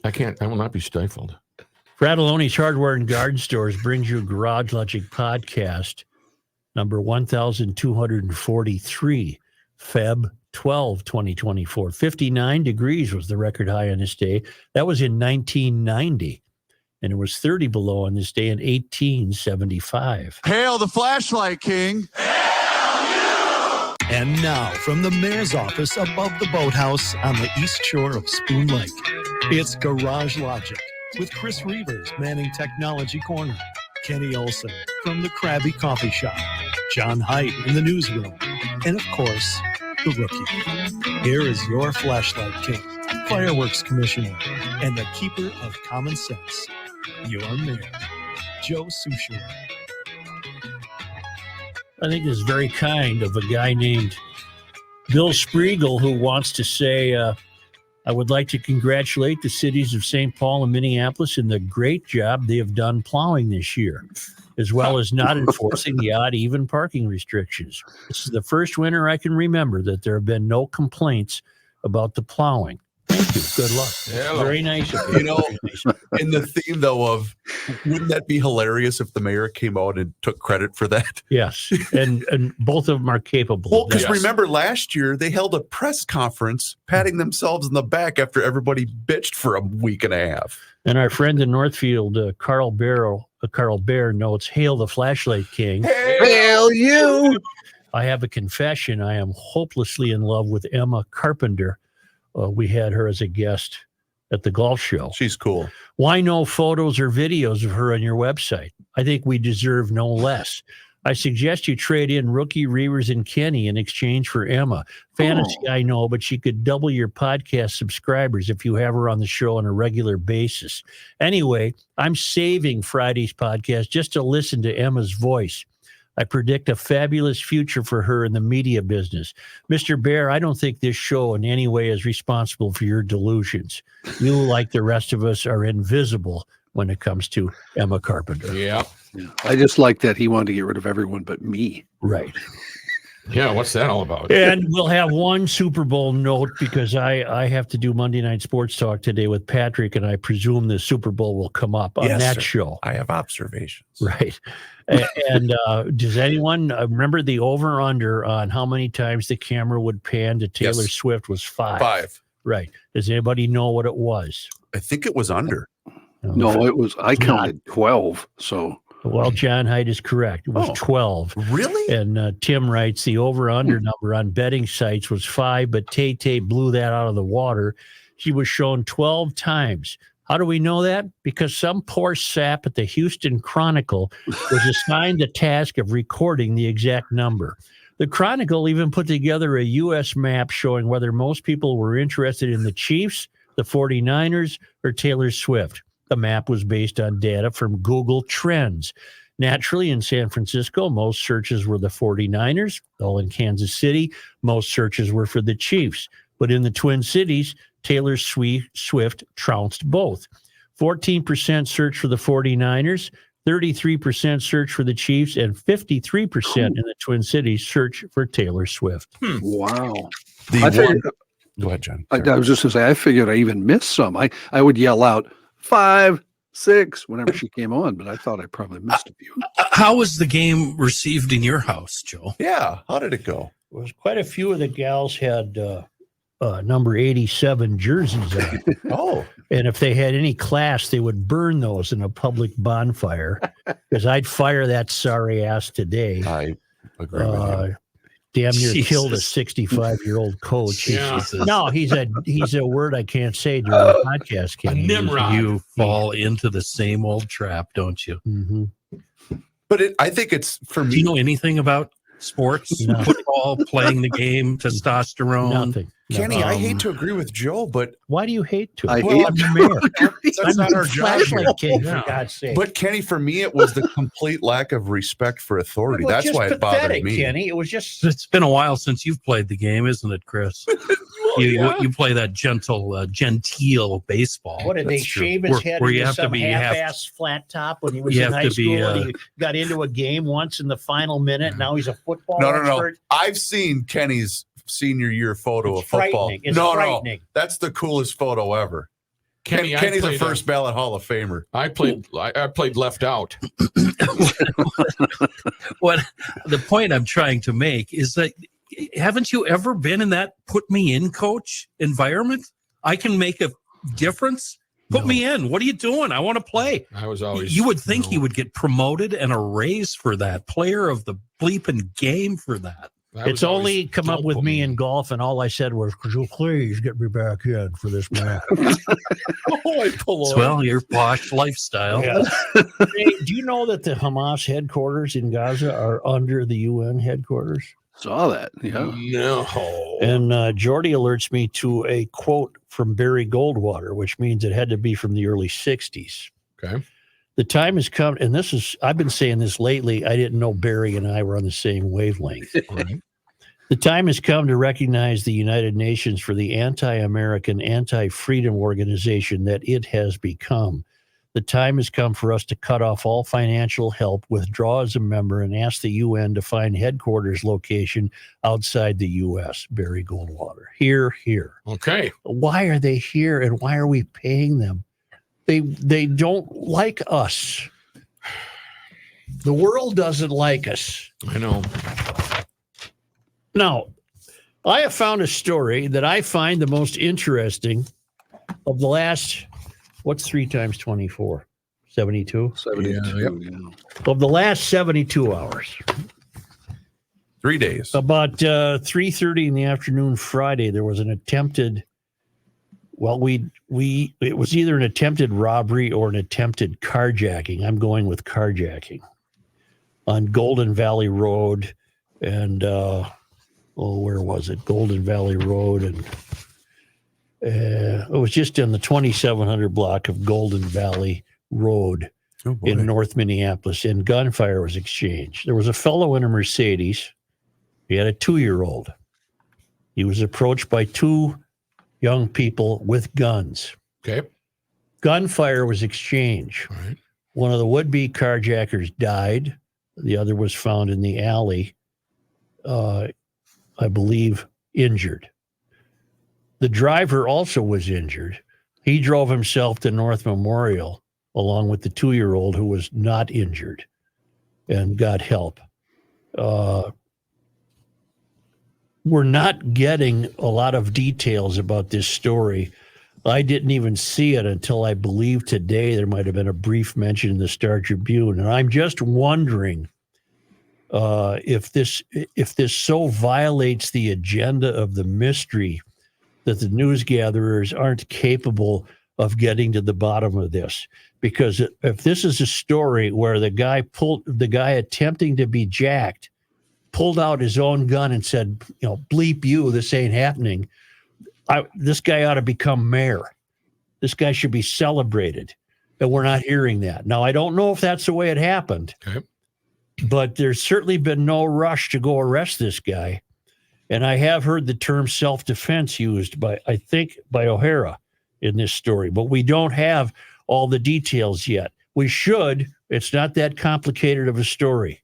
I will not be stifled. Fratelloni's Hardware and Garden Stores brings you Garage Logic Podcast, number 1243, Feb 12, 2024. 59 degrees was the record high on this day. That was in 1990. And it was 30 below on this day in 1875. Hail the flashlight king. And now, from the mayor's office above the boathouse on the east shore of Spoon Lake, it's Garage Logic with Chris Reavers manning Technology Corner, Kenny Olson from the Krabby Coffee Shop, John Haidt in the newsroom, and of course, the rookie. Here is your flashlight king, fireworks commissioner, and the keeper of common sense, your mayor, Joe Souchere. I think it's very kind of a guy named Bill Spriegel who wants to say, I would like to congratulate the cities of St. Paul and Minneapolis in the great job they have done plowing this year, as well as not enforcing the odd-even parking restrictions. This is the first winter I can remember that there have been no complaints about the plowing. Thank you. Good luck. Hello. Very nice of you. You know, in the theme, though, of wouldn't that be hilarious if the mayor came out and took credit for that? Yes, and both of them are capable. Well, of that. because remember last year they held a press conference patting themselves in the back after everybody bitched for a week and a half. And our friend in Northfield, Carl Bear notes, "Hail the Flashlight King." Hail you! I have a confession. I am hopelessly in love with Emma Carpenter. We had her as a guest at the golf show. She's cool. Why no photos or videos of her on your website? I think we deserve no less. I suggest you trade in Rookie, Reavers, and Kenny in exchange for Emma. Fantasy, I know, but she could double your podcast subscribers if you have her on the show on a regular basis. Anyway, I'm saving Friday's podcast just to listen to Emma's voice. I predict a fabulous future for her in the media business. Mr. Bear, I don't think this show in any way is responsible for your delusions. You, like the rest of us, are invisible when it comes to Emma Carpenter. Yeah. I just like that he wanted to get rid of everyone but me. Right. Yeah, what's that all about? And we'll have one Super Bowl note because I have to do Monday Night Sports Talk today with Patrick, and I presume the Super Bowl will come up on that show. I have observations. Right. And does anyone remember the over-under on how many times the camera would pan to Taylor Swift was 5? 5. Right. Does anybody know what it was? I think it was under. No, it was, I counted 12, so. Well, John Haidt is correct. It was 12. Really? And Tim writes the over-under number on betting sites was 5, but Tay-Tay blew that out of the water. She was shown 12 times. How do we know that? Because some poor sap at the Houston Chronicle was assigned the task of recording the exact number. The Chronicle even put together a U.S. map showing whether most people were interested in the Chiefs, the 49ers, or Taylor Swift. The map was based on data from Google Trends. Naturally, in San Francisco, most searches were the 49ers. All in Kansas City, most searches were for the Chiefs. But in the Twin Cities, Taylor Swift trounced both. 14% search for the 49ers, 33% search for the Chiefs, and 53% in the Twin Cities search for Taylor Swift. Wow. Go ahead, John. I was just going to say, I figured I even missed some. I would yell out 5, 6 whenever she came on, but I thought I probably missed a few. How was the game received in your house, Joe? Yeah. How did it go? It was quite a few of the gals had number 87 jerseys on. Oh. And if they had any class, they would burn those in a public bonfire because I'd fire that sorry ass today. I agree with you. Damn near Jesus. killed a 65-year-old coach. Jesus. No, he's a word I can't say during the podcast. Kenny. Nimrod. You fall into the same old trap, don't you? Mm-hmm. But I think it's, for me. Do you know anything about sports, No. football, playing the game, testosterone? Nothing. Kenny, I hate to agree with Joe, but Why do you hate to? I Well, hate I'm the mayor. that's not our job here. Flashlight king, for Yeah. God's sake. But Kenny, for me, it was the complete lack of respect for authority. It was That's just why it bothered pathetic, me. Kenny. It was just It's been a while since you've played the game, isn't it, Chris? You play that genteel baseball. what did they That's true. shave his Where- head where you into have to some be- you have- half-ass flat top when he was you in have high to be, school and he got into a game once in the final minute. Now he's a football No. expert. I've seen Kenny's senior year photo of football. Frightening. It's No, frightening. that's the coolest photo ever. Kenny, Kenny's a played, first ballot Hall of Famer. I played left out. What the point I'm trying to make is that haven't you ever been in that put me in coach environment? I can make a difference. Put me in. What are you doing? I want to play. I was always. You would think you would get promoted and a raise for that, player of the bleeping game for that. It's only come up with me in golf, and all I said was, "Could you please get me back in for this match?" Well, your posh lifestyle. Yeah. Hey, do you know that the Hamas headquarters in Gaza are under the UN headquarters? Saw that. Yeah. No. And Jordy alerts me to a quote from Barry Goldwater, which means it had to be from the early 60s. Okay. The time has come, and I've been saying this lately. I didn't know Barry and I were on the same wavelength. Right. The time has come to recognize the United Nations for the anti-American, anti-freedom organization that it has become. The time has come for us to cut off all financial help, withdraw as a member, and ask the UN to find headquarters location outside the U.S. Barry Goldwater. Here. Okay. Why are they here, and why are we paying them? They don't like us. The world doesn't like us. I know. Now, I have found a story that I find the most interesting of the last, what's 3 times 24? 72? 72. Yeah. Of the last 72 hours. 3 days. About 3:30 in the afternoon Friday, there was an attempted, it was either an attempted robbery or an attempted carjacking. I'm going with carjacking on Golden Valley Road and, where was it? Golden Valley Road. And it was just in the 2700 block of Golden Valley Road in North Minneapolis, and gunfire was exchanged. There was a fellow in a Mercedes. He had a 2-year-old. He was approached by 2 young people with guns. Okay. Gunfire was exchanged. All right. One of the would-be carjackers died. The other was found in the alley, I believe, injured. The driver also was injured. He drove himself to North Memorial along with the 2-year-old who was not injured and got help. We're not getting a lot of details about this story. I didn't even see it until I believe today there might have been a brief mention in the Star Tribune. And I'm just wondering if this so violates the agenda of the mystery that the news gatherers aren't capable of getting to the bottom of this. Because if this is a story where the guy attempting to be jacked pulled out his own gun and said, bleep you, this ain't happening. This guy ought to become mayor. This guy should be celebrated. And we're not hearing that. Now, I don't know if that's the way it happened. Okay. But there's certainly been no rush to go arrest this guy. And I have heard the term self-defense used by O'Hara in this story, but we don't have all the details yet. We should. It's not that complicated of a story.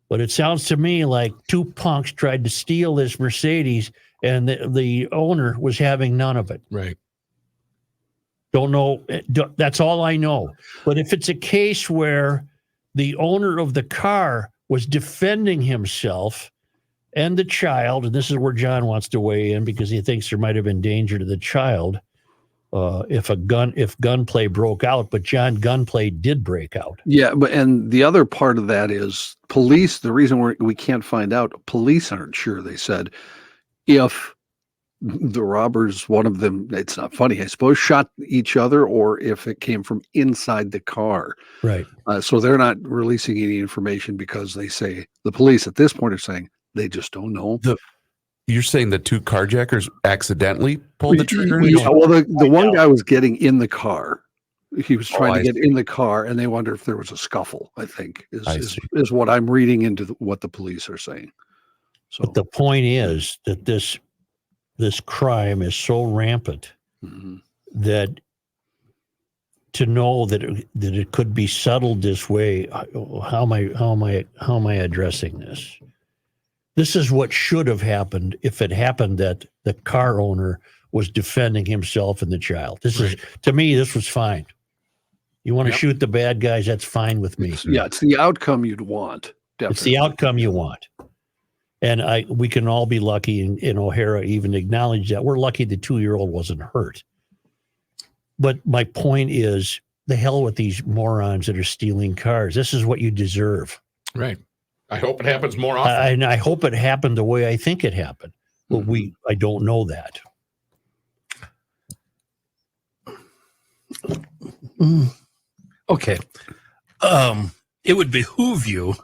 But it sounds to me like 2 punks tried to steal this Mercedes, and the owner was having none of it. Right. Don't know. That's all I know. But if it's a case where the owner of the car was defending himself and the child, and this is where John wants to weigh in because he thinks there might have been danger to the child if gunplay broke out, but John, gunplay did break out. Yeah, and the other part of that is police. The reason we can't find out, police aren't sure. They said if the robbers, one of them, it's not funny, I suppose, shot each other, or if it came from inside the car. Right. So they're not releasing any information because they say the police at this point are saying they just don't know. You're saying the 2 carjackers accidentally pulled the trigger? Yeah, well, the one guy was getting in the car. He was trying to get in the car, and they wonder if there was a scuffle, I think, is what I'm reading into what the police are saying. So, but the point is that this crime is so rampant that to know that it could be settled this way, how am I addressing this? This is what should have happened if it happened that the car owner was defending himself and the child. This is, to me, this was fine. You want to shoot the bad guys, that's fine with me. It's the outcome you'd want. Definitely. It's the outcome you want. And we can all be lucky, and O'Hara even acknowledged that. We're lucky the 2-year-old wasn't hurt. But my point is, the hell with these morons that are stealing cars. This is what you deserve. Right. I hope it happens more often. And I hope it happened the way I think it happened. But I don't know that. Okay. It would behoove you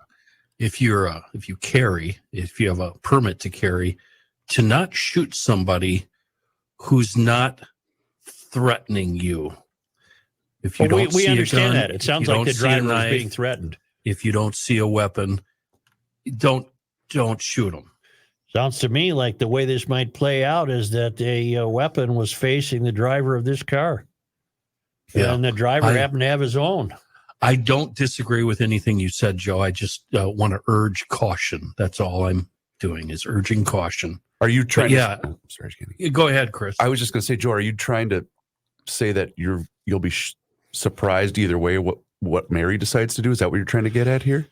if you have a permit to carry, to not shoot somebody who's not threatening you. If you don't we see understand a gun, that. It sounds like the driver is being threatened. If you don't see a weapon, don't shoot them. Sounds to me like the way this might play out is that a weapon was facing the driver of this car. Yeah. And the driver happened to have his own. I don't disagree with anything you said, Joe. I just want to urge caution. That's all I'm doing, is urging caution. Are you trying sorry, Kenny. Go ahead, Chris. I was just going to say, Joe, are you trying to say that you'll be surprised either way what Mary decides to do? Is that what you're trying to get at here?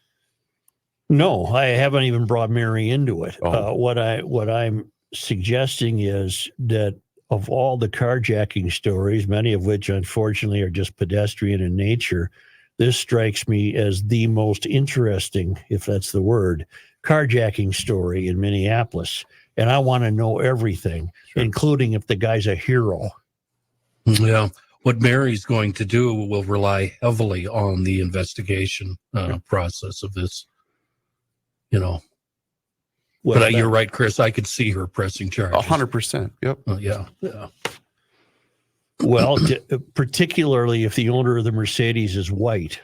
No, I haven't even brought Mary into it. Oh. What I'm suggesting is that of all the carjacking stories, many of which unfortunately are just pedestrian in nature, this strikes me as the most interesting, if that's the word, carjacking story in Minneapolis. And I want to know everything, including if the guy's a hero. Yeah. What Mary's going to do will rely heavily on the investigation process of this, Well, but you're right, Chris. I could see her pressing charges. 100%. Yep. Yeah. Well, particularly if the owner of the Mercedes is white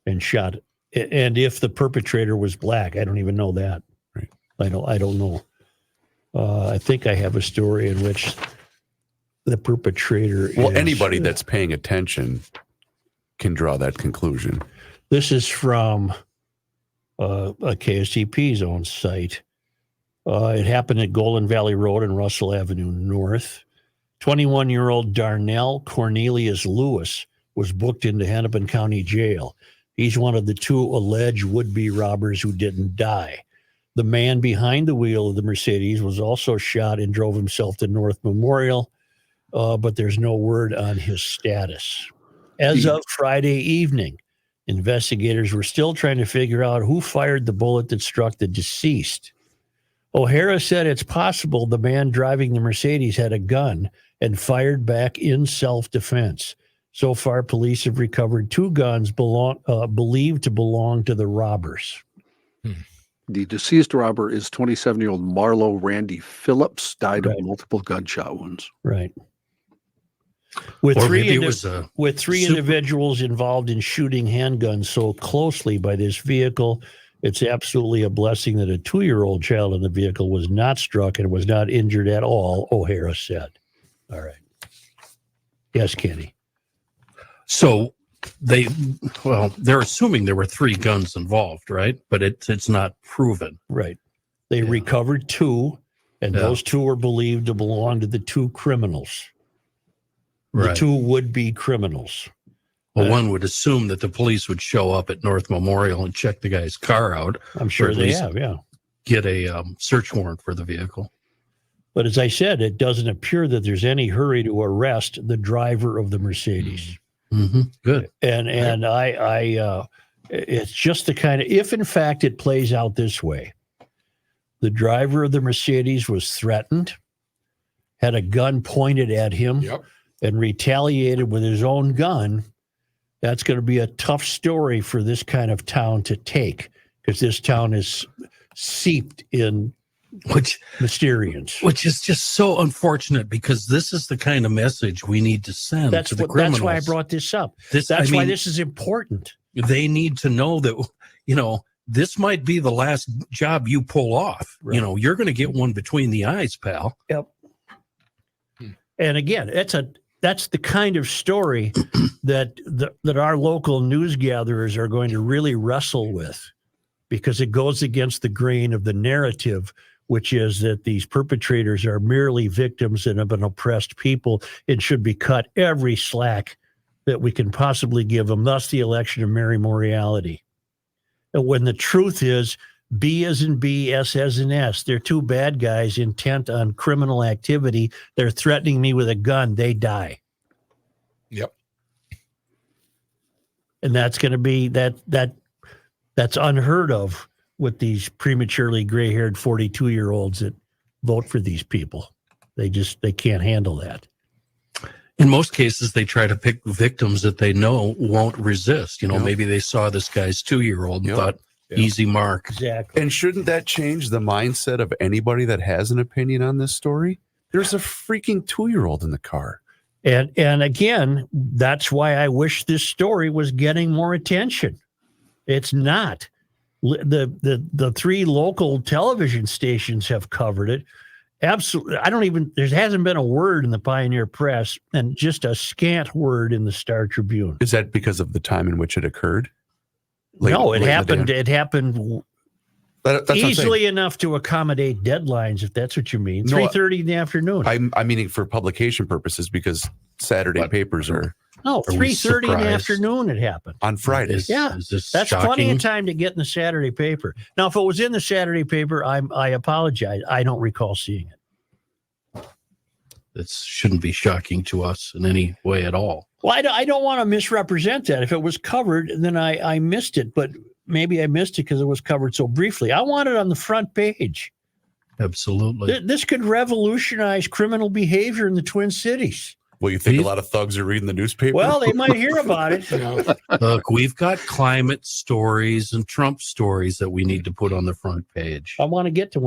and shot, and if the perpetrator was black. I don't even know that. Right. I don't know. I think I have a story in which the perpetrator anybody that's paying attention can draw that conclusion. This is from a KSTP's own site. It happened at Golden Valley Road and Russell Avenue North. 21-year-old Darnell Cornelius Lewis was booked into Hennepin County Jail. He's one of the 2 alleged would-be robbers who didn't die. The man behind the wheel of the Mercedes was also shot and drove himself to North Memorial, but there's no word on his status. As of Friday evening, investigators were still trying to figure out who fired the bullet that struck the deceased. O'Hara said it's possible the man driving the Mercedes had a gun and fired back in self-defense. So far, police have recovered 2 guns believed to belong to the robbers. The deceased robber is 27-year-old Marlo Randy Phillips, died of multiple gunshot wounds. Right. With Or 3 maybe it was a individuals involved in shooting handguns so closely by this vehicle, it's absolutely a blessing that a 2-year-old child in the vehicle was not struck and was not injured at all, O'Hara said. All right. Yes, Kenny. So they're assuming there were 3 guns involved, right? But it's not proven. Right. They recovered 2, and those 2 were believed to belong to the 2 criminals. The 2 would-be criminals. Well, one would assume that the police would show up at North Memorial and check the guy's car out. I'm sure they have, Get a search warrant for the vehicle. But as I said, it doesn't appear that there's any hurry to arrest the driver of the Mercedes. Mm-hmm. Good. And it's just the kind of, if in fact it plays out this way, the driver of the Mercedes was threatened, had a gun pointed at him, and retaliated with his own gun, that's going to be a tough story for this kind of town to take, because this town is seeped in Mysterians. Which is just so unfortunate, because this is the kind of message we need to send to the criminals. That's why I brought this up. That's why this is important. They need to know that, this might be the last job you pull off. Right. You're going to get one between the eyes, pal. Yep. And again, that's the kind of story that our local news gatherers are going to really wrestle with, because it goes against the grain of the narrative which is that these perpetrators are merely victims and of an oppressed people and should be cut every slack that we can possibly give them, thus the election of Mary Moriality. And when the truth is, B as in B, S as in S. They're two bad guys intent on criminal activity. They're threatening me with a gun. They die. Yep. And that's going to be that's unheard of with these prematurely gray-haired 42-year-olds that vote for these people. They can't handle that. In most cases, they try to pick victims that they know won't resist. You know, Yep. maybe they saw this guy's 2-year-old and Yep. thought, easy mark. Exactly. And shouldn't that change the mindset of anybody that has an opinion on this story? There's a freaking 2-year-old in the car. And again, that's why I wish this story was getting more attention. It's not. The 3 local television stations have covered it. Absolutely. There hasn't been a word in the Pioneer Press and just a scant word in the Star Tribune. Is that because of the time in which it occurred? No, it late in the happened. day? It happened That's what I'm saying. easily enough to accommodate deadlines, if that's what you mean. No, 3:30 in the afternoon. I'm meaning for publication purposes because Saturday papers are No, Are we 3:30 in the surprised? afternoon. It happened. on Fridays. Yeah, Is this That's shocking? plenty of time to get in the Saturday paper. Now, if it was in the Saturday paper, I apologize. I don't recall seeing it. That shouldn't be shocking to us in any way at all. Well, I don't want to misrepresent that. If it was covered, then I missed it. But maybe I missed it because it was covered so briefly. I want it on the front page. Absolutely. This could revolutionize criminal behavior in the Twin Cities. Well, you think These- a lot of thugs are reading the newspaper? Well, they might hear about it. Look, we've got climate stories and Trump stories that we need to put on the front page. I want to get to one.